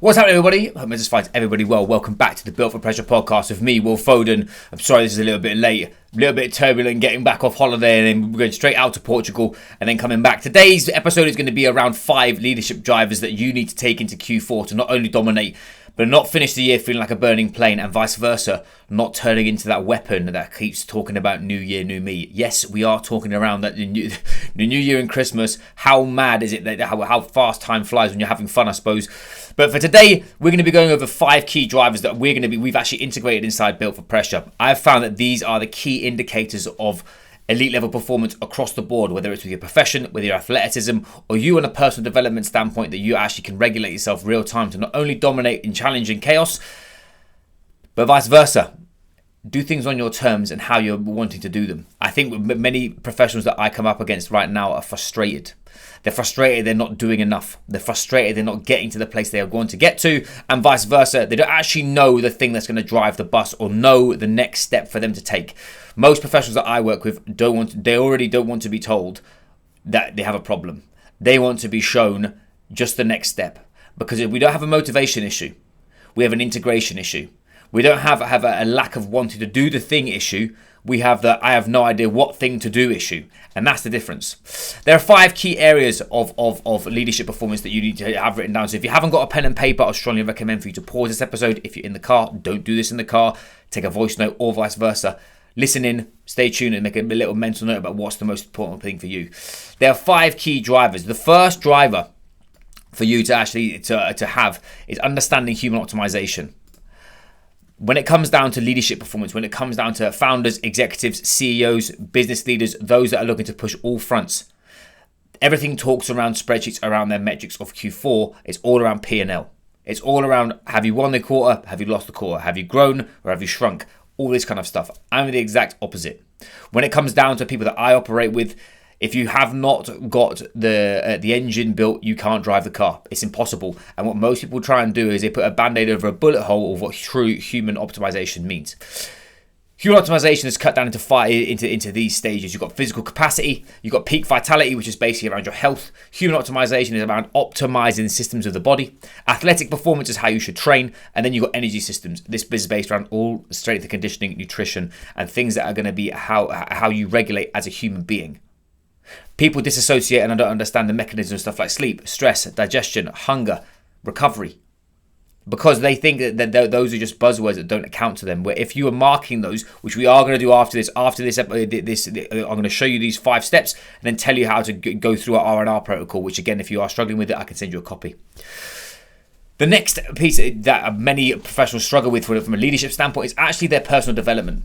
What's happening, everybody? I hope it just finds everybody well. Welcome back to the Built for Pressure podcast with me, Will Foden. I'm sorry this is a little bit late, a little bit turbulent getting back off holiday, and then we're going straight out to Portugal and then coming back. Today's episode is going to be around 5 leadership drivers that you need to take into Q4 to not only dominate, but not finish the year feeling like a burning plane, and vice versa, not turning into that weapon that keeps talking about new year, new me. Yes, we are talking around that the new year and Christmas. How mad is it that how fast time flies when you're having fun, I suppose. But for today, we're going to be going over 5 key drivers that we've actually integrated inside Built for Pressure. I've found that these are the key indicators of elite level performance across the board, whether it's with your profession, with your athleticism, or you on a personal development standpoint, that you actually can regulate yourself real time to not only dominate in challenge and chaos, but vice versa. Do things on your terms and how you're wanting to do them. I think many professionals that I come up against right now are frustrated. They're frustrated they're not doing enough. They're frustrated they're not getting to the place they are going to get to, and vice versa. They don't actually know the thing that's going to drive the bus or know the next step for them to take. Most professionals that I work with already don't want to be told that they have a problem. They want to be shown just the next step. Because if we don't have a motivation issue, we have an integration issue. We don't have a lack of wanting to do the thing issue. We have the I have no idea what thing to do issue. And that's the difference. There are 5 key areas of leadership performance that you need to have written down. So if you haven't got a pen and paper, I strongly recommend for you to pause this episode. If you're in the car, don't do this in the car. Take a voice note or vice versa. Listen in, stay tuned, and make a little mental note about what's the most important thing for you. There are 5 key drivers. The first driver for you to actually to have is understanding human optimization. When it comes down to leadership performance, when it comes down to founders, executives, CEOs, business leaders, those that are looking to push all fronts, everything talks around spreadsheets, around their metrics of Q4. It's all around P&L. It's all around, have you won the quarter? Have you lost the quarter? Have you grown or have you shrunk? All this kind of stuff. I'm the exact opposite. When it comes down to people that I operate with, if you have not got the engine built, you can't drive the car. It's impossible. And what most people try and do is they put a band-aid over a bullet hole of what true human optimization means. Human optimization is cut down into these stages. You've got physical capacity, you've got peak vitality, which is basically around your health. Human optimization is around optimizing the systems of the body. Athletic performance is how you should train. And then you've got energy systems. This is based around all strength and conditioning, nutrition, and things that are going to be how you regulate as a human being. People disassociate and don't understand the mechanisms of stuff like sleep, stress, digestion, hunger, recovery, because they think that those are just buzzwords that don't account to them. Where if you are marking those, which we are going to do after this I'm going to show you these 5 steps and then tell you how to go through our R&R protocol, which again, if you are struggling with it, I can send you a copy. The next piece that many professionals struggle with from a leadership standpoint is actually their personal development.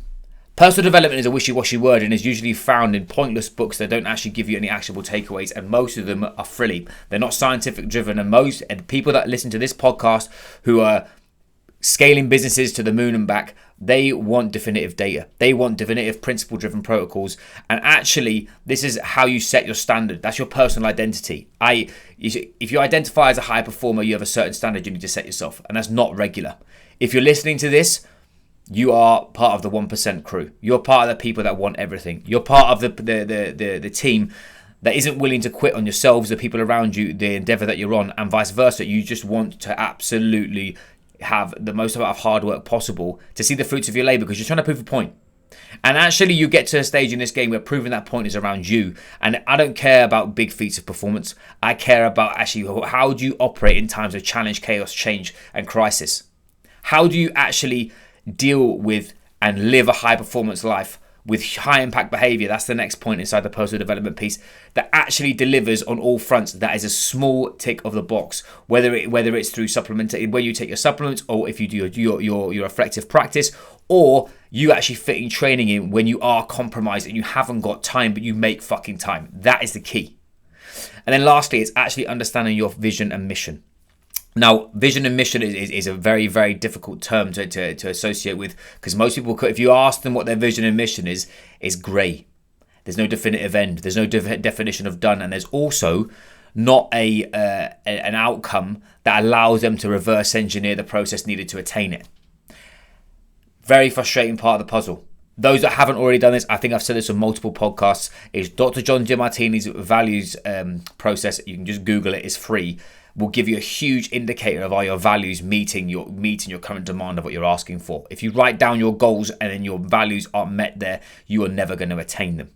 Personal development is a wishy-washy word and is usually found in pointless books that don't actually give you any actionable takeaways, and most of them are frilly. They're not scientific driven, and people that listen to this podcast who are scaling businesses to the moon and back, they want definitive data. They want definitive principle-driven protocols, and actually this is how you set your standard. That's your personal identity. If you identify as a high performer, you have a certain standard you need to set yourself, and that's not regular. If you're listening to this, you are part of the 1% crew. You're part of the people that want everything. You're part of the team that isn't willing to quit on yourselves, the people around you, the endeavor that you're on, and vice versa. You just want to absolutely have the most amount of hard work possible to see the fruits of your labor, because you're trying to prove a point. And actually you get to a stage in this game where proving that point is around you. And I don't care about big feats of performance. I care about actually how do you operate in times of challenge, chaos, change, and crisis. How do you actually deal with and live a high performance life with high impact behavior? That's the next point inside the personal development piece that actually delivers on all fronts. That is a small tick of the box, whether it's through supplementation, when you take your supplements, or if you do your reflective practice, or you actually fitting training in when you are compromised and you haven't got time, but you make fucking time. That is the key. And then lastly, it's actually understanding your vision and mission. Now, vision and mission is a very, very difficult term to associate with, because most people, if you ask them what their vision and mission is grey. There's no definitive end. There's no definition of done. And there's also not an outcome that allows them to reverse engineer the process needed to attain it. Very frustrating part of the puzzle. Those that haven't already done this, I think I've said this on multiple podcasts, is Dr. John Demartini's values process. You can just Google it. It's free. will give you a huge indicator of are your values meeting your current demand of what you're asking for. If you write down your goals and then your values aren't met there, you are never going to attain them.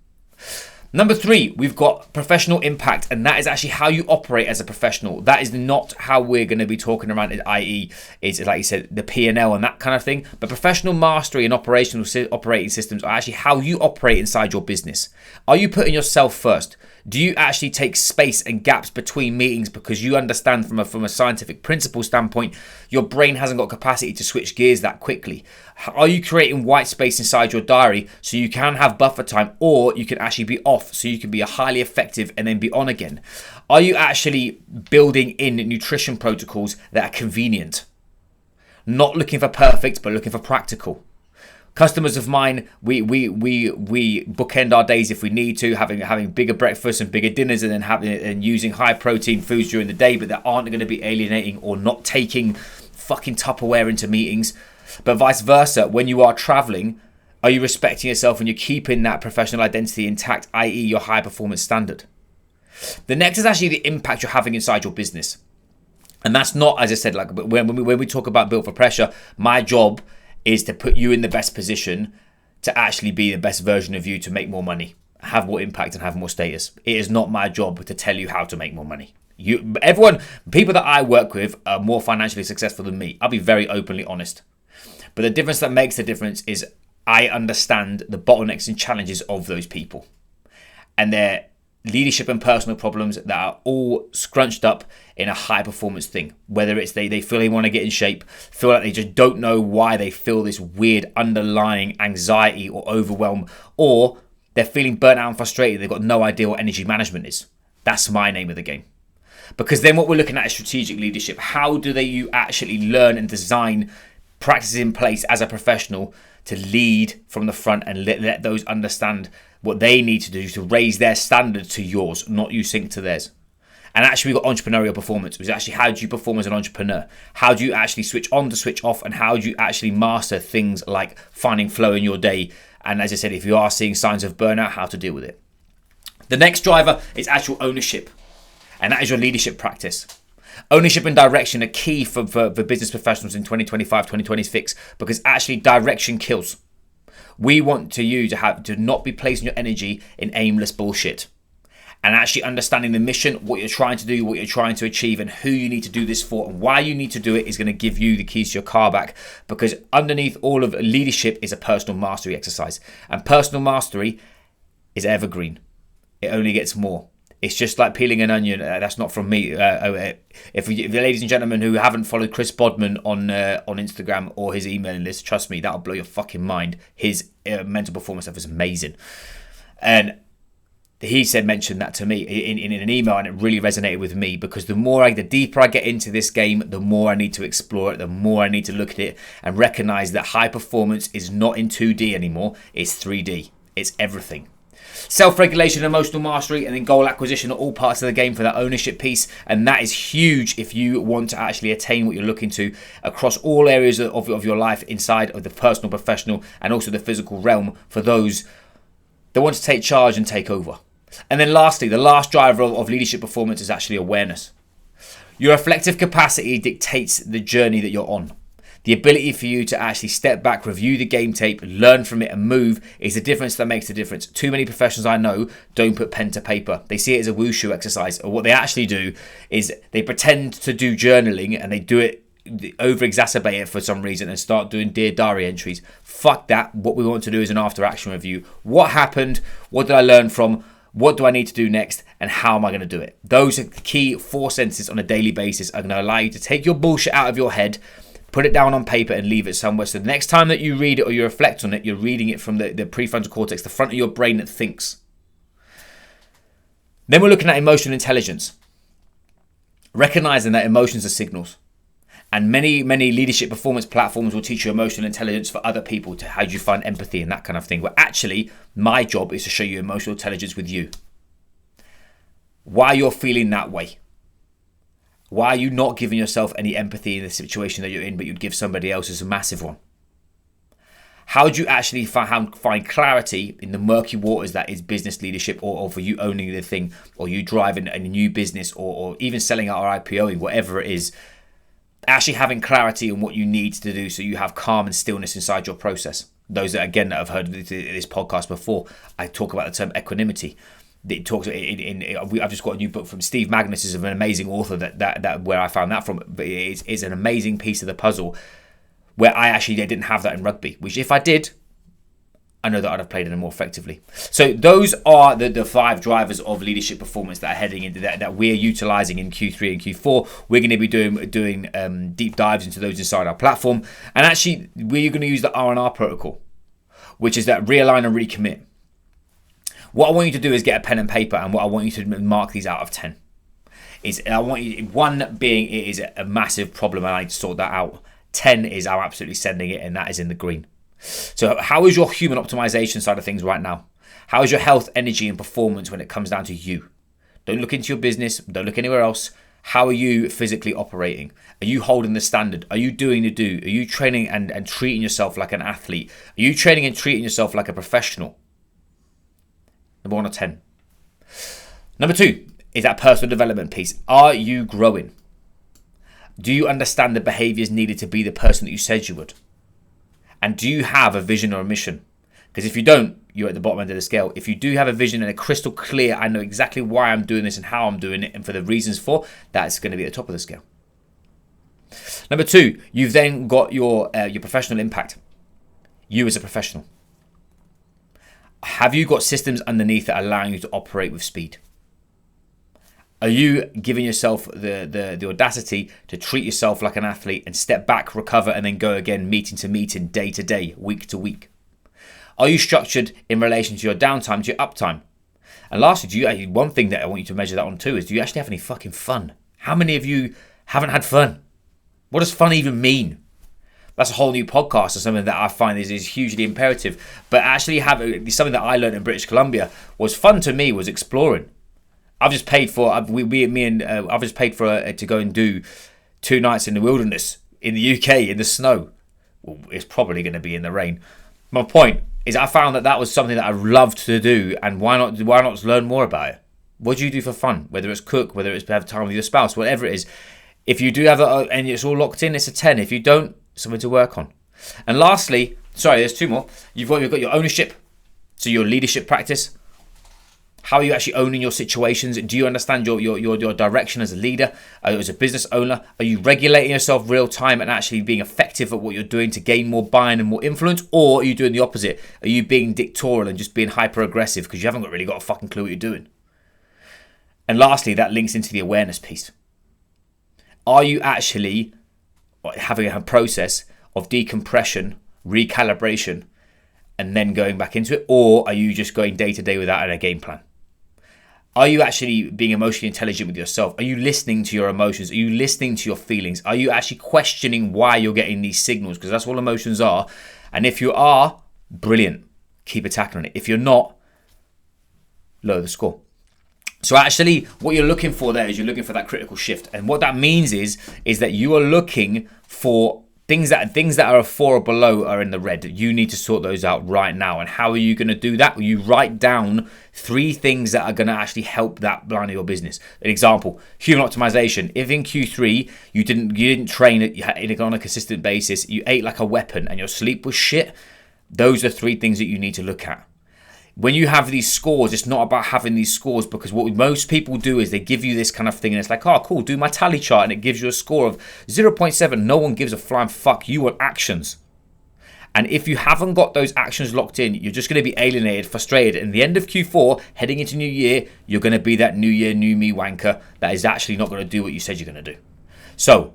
Number 3, we've got professional impact, and that is actually how you operate as a professional. That is not how we're going to be talking around it, i.e. is, like you said, the P&L and that kind of thing. But professional mastery and operational operating systems are actually how you operate inside your business. Are you putting yourself first? Do you actually take space and gaps between meetings because you understand from a scientific principle standpoint, your brain hasn't got capacity to switch gears that quickly? Are you creating white space inside your diary so you can have buffer time, or you can actually be off so you can be highly effective and then be on again? Are you actually building in nutrition protocols that are convenient? Not looking for perfect, but looking for practical. Customers of mine, we bookend our days if we need to, having bigger breakfasts and bigger dinners, and then using high protein foods during the day, but that aren't going to be alienating or not taking fucking Tupperware into meetings. But vice versa, when you are traveling, are you respecting yourself and you're keeping that professional identity intact, i.e. your high performance standard? The next is actually the impact you're having inside your business. And that's not, as I said, like when we talk about Built for Pressure, my job is to put you in the best position to actually be the best version of you, to make more money, have more impact and have more status. It is not my job to tell you how to make more money. People that I work with are more financially successful than me. I'll be very openly honest. But the difference that makes the difference is I understand the bottlenecks and challenges of those people and their leadership and personal problems that are all scrunched up in a high performance thing. Whether it's they feel they want to get in shape, feel like they just don't know why they feel this weird underlying anxiety or overwhelm, or they're feeling burnt out and frustrated. They've got no idea what energy management is. That's my name of the game. Because then what we're looking at is strategic leadership. How do you actually learn and design practices in place as a professional to lead from the front and let those understand what they need to do to raise their standard to yours, not you sync to theirs. And actually we've got entrepreneurial performance, which is actually how do you perform as an entrepreneur? How do you actually switch on to switch off? And how do you actually master things like finding flow in your day? And as I said, if you are seeing signs of burnout, how to deal with it. The next driver is actual ownership. And that is your leadership practice. Ownership and direction are key for business professionals in 2025, 2026, because actually direction kills. We want you to not be placing your energy in aimless bullshit, and actually understanding the mission, what you're trying to do, what you're trying to achieve, and who you need to do this for, and why you need to do it is going to give you the keys to your car back. Because underneath all of leadership is a personal mastery exercise, and personal mastery is evergreen. It only gets more. It's just like peeling an onion. That's not from me. If the ladies and gentlemen who haven't followed Chris Bodman on Instagram or his emailing list, trust me, that'll blow your fucking mind. His mental performance stuff is amazing. And he mentioned that to me in an email, and it really resonated with me, because the deeper I get into this game, the more I need to explore it, the more I need to look at it and recognize that high performance is not in 2D anymore. It's 3D. It's everything. Self-regulation, emotional mastery, and then goal acquisition are all parts of the game for that ownership piece, and that is huge if you want to actually attain what you're looking to across all areas of your life, inside of the personal, professional, and also the physical realm, for those that want to take charge and take over. And then lastly, the last driver of leadership performance is actually awareness. Your reflective capacity dictates the journey that you're on. The ability for you to actually step back, review the game tape, learn from it and move is the difference that makes the difference. Too many professionals I know don't put pen to paper. They see it as a wushu exercise, or what they actually do is they pretend to do journaling and they do it, over-exacerbate it for some reason and start doing Dear Diary entries. Fuck that. What we want to do is an after-action review. What happened? What did I learn from? What do I need to do next? And how am I going to do it? Those are the key 4 sentences on a daily basis are going to allow you to take your bullshit out of your head, put it down on paper and leave it somewhere. So the next time that you read it or you reflect on it, you're reading it from the prefrontal cortex, the front of your brain that thinks. Then we're looking at emotional intelligence. Recognizing that emotions are signals. And many leadership performance platforms will teach you emotional intelligence for other people, to how do you find empathy and that kind of thing. But actually, my job is to show you emotional intelligence with you. Why you're feeling that way. Why are you not giving yourself any empathy in the situation that you're in, but you'd give somebody else as a massive one? How do you actually find clarity in the murky waters that is business leadership, or for you owning the thing, or you driving a new business, or even selling out or IPOing, whatever it is? Actually having clarity on what you need to do so you have calm and stillness inside your process. Those that, again, that have heard this podcast before, I talk about the term equanimity. It talks I've just got a new book from Steve Magnus, is an amazing author that where I found that from. But it's an amazing piece of the puzzle where I didn't have that in rugby, which if I did, I know that I'd have played it more effectively. So those are the 5 drivers of leadership performance that are heading into that we're utilizing in Q3 and Q4. We're going to be doing deep dives into those inside our platform. And actually, we're going to use the R&R protocol, which is that realign and recommit. What I want you to do is get a pen and paper, and what I want you to mark these out of 10. I want you, 1 being it is a massive problem and I need to sort that out. 10 is I'm absolutely sending it, and that is in the green. So how is your human optimization side of things right now? How is your health, energy, and performance when it comes down to you? Don't look into your business. Don't look anywhere else. How are you physically operating? Are you holding the standard? Are you doing the do? Are you training and treating yourself like an athlete? Are you training and treating yourself like a professional? Number 1 or 10. Number 2 is that personal development piece. Are you growing? Do you understand the behaviors needed to be the person that you said you would? And do you have a vision or a mission? Because if you don't, you're at the bottom end of the scale. If you do have a vision and a crystal clear, I know exactly why I'm doing this and how I'm doing it and for the reasons for, that's going to be at the top of the scale. Number 2, you've then got your professional impact. You as a professional. Have you got systems underneath that are allowing you to operate with speed? Are you giving yourself the audacity to treat yourself like an athlete and step back, recover, and then go again, meeting to meeting, day to day, week to week? Are you structured in relation to your downtime, to your uptime? And lastly, one thing that I want you to measure that on too is, do you actually have any fucking fun? How many of you haven't had fun? What does fun even mean? That's a whole new podcast, or something that I find is hugely imperative. But actually something that I learned in British Columbia was fun to me was exploring. I've just paid for to go and do 2 nights in the wilderness in the UK in the snow. Well, it's probably going to be in the rain. My point is, I found that was something that I loved to do, and why not learn more about it? What do you do for fun? Whether it's cook, whether it's have time with your spouse, whatever it is. If you do have and it's all locked in, it's a 10. If you don't, something to work on. And lastly, there's 2 more. You've got your ownership, so your leadership practice. How are you actually owning your situations? Do you understand your direction as a leader, as a business owner? Are you regulating yourself real time and actually being effective at what you're doing to gain more buy-in and more influence? Or are you doing the opposite? Are you being dictatorial and just being hyper aggressive because you haven't really got a fucking clue what you're doing? And lastly, that links into the awareness piece. Are you actually having a process of decompression, recalibration, and then going back into it? Or are you just going day to day without a game plan? Are you actually being emotionally intelligent with yourself? Are you listening to your emotions? Are you listening to your feelings? Are you actually questioning why you're getting these signals? Because that's all emotions are. And if you are, brilliant. Keep attacking on it. If you're not, lower the score. So actually, what you're looking for there is you're looking for that critical shift. And what that means is that you are looking for things that are a 4 or below are in the red. You need to sort those out right now. And how are you going to do that? Well, you write down 3 things that are going to actually help that line of your business. An example, human optimization. If in Q3 you didn't train on a consistent basis, you ate like a weapon and your sleep was shit, those are 3 things that you need to look at. When you have these scores, it's not about having these scores, because what most people do is they give you this kind of thing and it's like, oh, cool, do my tally chart, and it gives you a score of 0.7. No one gives a flying fuck. You want actions. And if you haven't got those actions locked in, you're just going to be alienated, frustrated. And the end of Q4, heading into New Year, you're going to be that New Year, New Me wanker that is actually not going to do what you said you're going to do. So,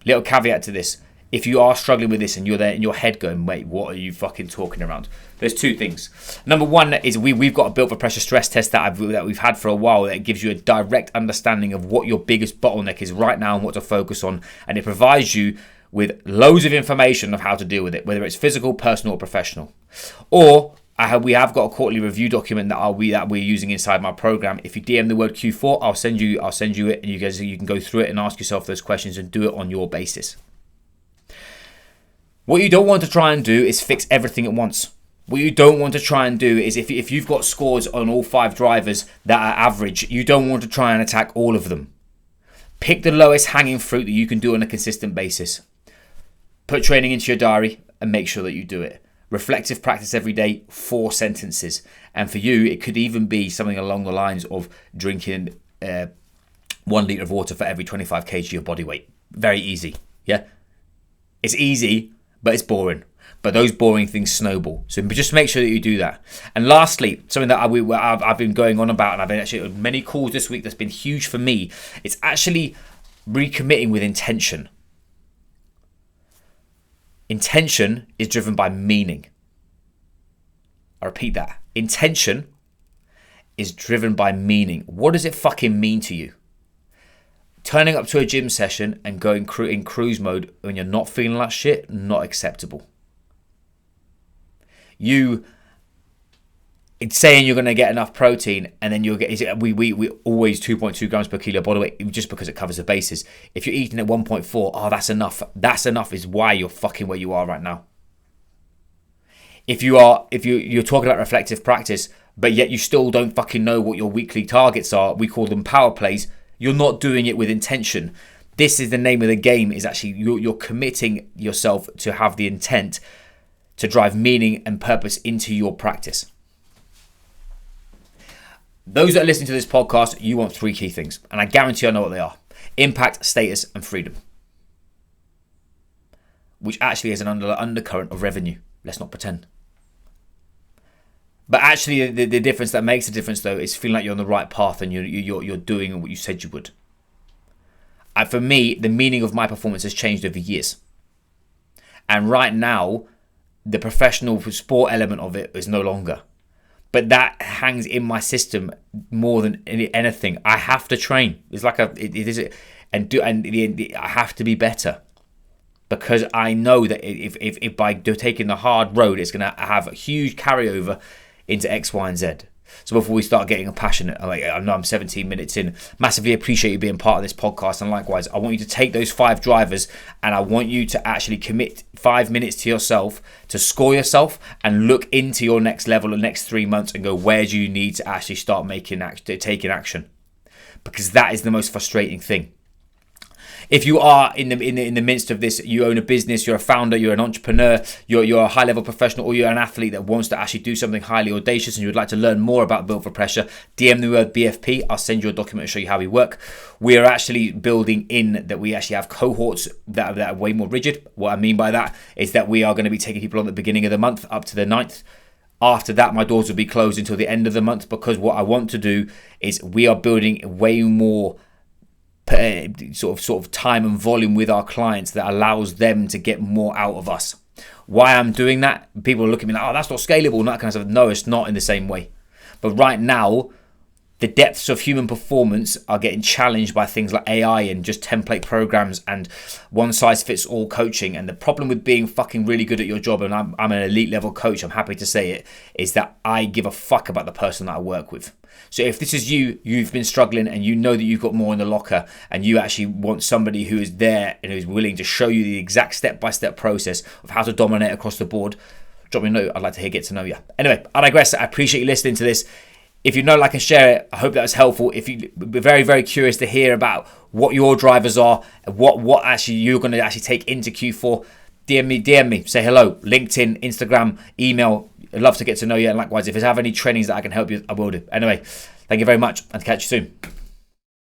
little caveat to this. If you are struggling with this and you're there in your head going, wait, what are you fucking talking around? There's 2 things. Number 1 is we've got a built for pressure stress test that we've had for a while that gives you a direct understanding of what your biggest bottleneck is right now and what to focus on. And it provides you with loads of information of how to deal with it, whether it's physical, personal, or professional. Or we have got a quarterly review document that we're using inside my program. If you DM the word Q4, I'll send you it, and you can go through it and ask yourself those questions and do it on your basis. What you don't want to try and do is fix everything at once. What you don't want to try and do is if you've got scores on all 5 drivers that are average, you don't want to try and attack all of them. Pick the lowest hanging fruit that you can do on a consistent basis. Put training into your diary and make sure that you do it. Reflective practice every day, 4 sentences. And for you, it could even be something along the lines of drinking 1 litre of water for every 25 kg of your body weight. Very easy, yeah? It's easy, but it's boring. But those boring things snowball. So just make sure that you do that. And lastly, something that I've been going on about, and I've been actually on many calls this week that's been huge for me, it's actually recommitting with intention. Intention is driven by meaning. I repeat that. Intention is driven by meaning. What does it fucking mean to you? Turning up to a gym session and going in cruise mode when you're not feeling like shit, not acceptable. It's saying you're going to get enough protein, and then you'll get. We always 2.2 grams per kilo body weight just because it covers the bases. If you're eating at 1.4, that's enough. That's enough is why you're fucking where you are right now. If you're talking about reflective practice, but yet you still don't fucking know what your weekly targets are, we call them power plays. You're not doing it with intention. This is the name of the game. Is actually you're committing yourself to have the intent to drive meaning and purpose into your practice. Those that are listening to this podcast, you want 3 key things, and I guarantee I know what they are: impact, status, and freedom, which actually is an undercurrent of revenue. Let's not pretend. But actually, the difference that makes a difference, though, is feeling like you're on the right path and you're doing what you said you would. And for me, the meaning of my performance has changed over years. And right now, the professional sport element of it is no longer. But that hangs in my system more than anything. I have to train. It's like I have to be better, because I know that if by taking the hard road, it's going to have a huge carryover into X, Y, and Z. So before we start getting passionate, I know I'm 17 minutes in. Massively appreciate you being part of this podcast, and likewise, I want you to take those 5 drivers, and I want you to actually commit 5 minutes to yourself to score yourself and look into your next level, the next 3 months, and go, where do you need to actually start taking action? Because that is the most frustrating thing. If you are in the midst of this, you own a business, you're a founder, you're an entrepreneur, you're a high-level professional, or you're an athlete that wants to actually do something highly audacious and you would like to learn more about Built for Pressure, DM the word BFP. I'll send you a document to show you how we work. We are actually building in that we actually have cohorts that are way more rigid. What I mean by that is that we are going to be taking people on at the beginning of the month up to the 9th. After that, my doors will be closed until the end of the month, because what I want to do is we are building way more sort of time and volume with our clients that allows them to get more out of us. Why I'm doing that? People look at me like, oh, that's not scalable and that kind of stuff. No, it's not in the same way. But right now, the depths of human performance are getting challenged by things like AI and just template programs and one-size-fits-all coaching. And the problem with being fucking really good at your job, and I'm an elite level coach, I'm happy to say it, is that I give a fuck about the person that I work with. So if this is you've been struggling and you know that you've got more in the locker and you actually want somebody who is there and who's willing to show you the exact step-by-step process of how to dominate across the board, drop me a note. I'd like to get to know you. Anyway, I digress. I appreciate you listening to this. If you know, like, and share it, I hope that was helpful. If you're very, very curious to hear about what your drivers are, what actually you're going to actually take into Q4, DM me, say hello. LinkedIn, Instagram, email. I'd love to get to know you. And likewise, if you have any trainings that I can help you, I will do. Anyway, thank you very much, and catch you soon.